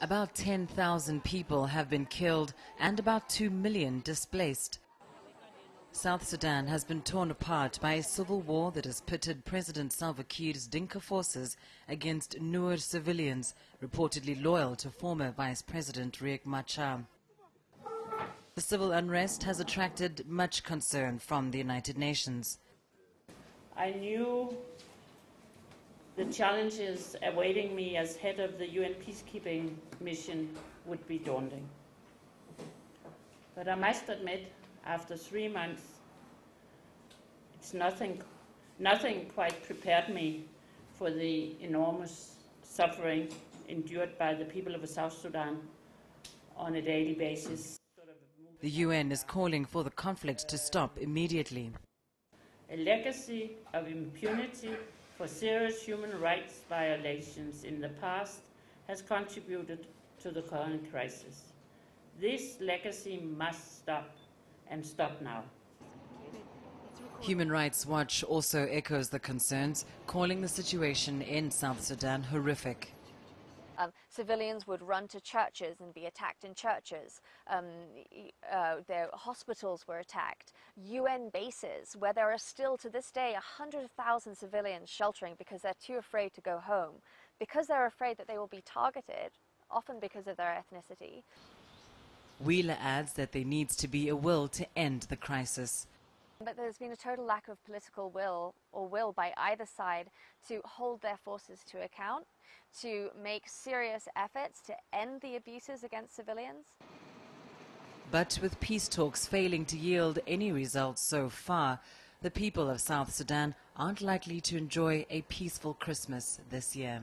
About 10,000 people have been killed and about 2 million displaced. South Sudan has been torn apart by a civil war that has pitted President Salva Kiir's Dinka forces against Nuer civilians reportedly loyal to former Vice President Riek Machar. The civil unrest has attracted much concern from the United Nations. I knew the challenges awaiting me as head of the UN peacekeeping mission would be daunting. But I must admit, after 3 months, nothing quite prepared me for the enormous suffering endured by the people of South Sudan on a daily basis. The UN is calling for the conflict to stop immediately. A legacy of impunity for serious human rights violations in the past has contributed to the current crisis. This legacy must stop, and stop now. Human Rights Watch also echoes the concerns, calling the situation in South Sudan horrific. Civilians would run to churches and be attacked in churches. Their hospitals were attacked. UN bases, where there are still to this day 100,000 civilians sheltering because they're too afraid to go home, because they're afraid that they will be targeted, often because of their ethnicity. Wheeler adds that there needs to be a will to end the crisis. But there's been a total lack of political will by either side to hold their forces to account, to make serious efforts to end the abuses against civilians. But with peace talks failing to yield any results so far, the people of South Sudan aren't likely to enjoy a peaceful Christmas this year.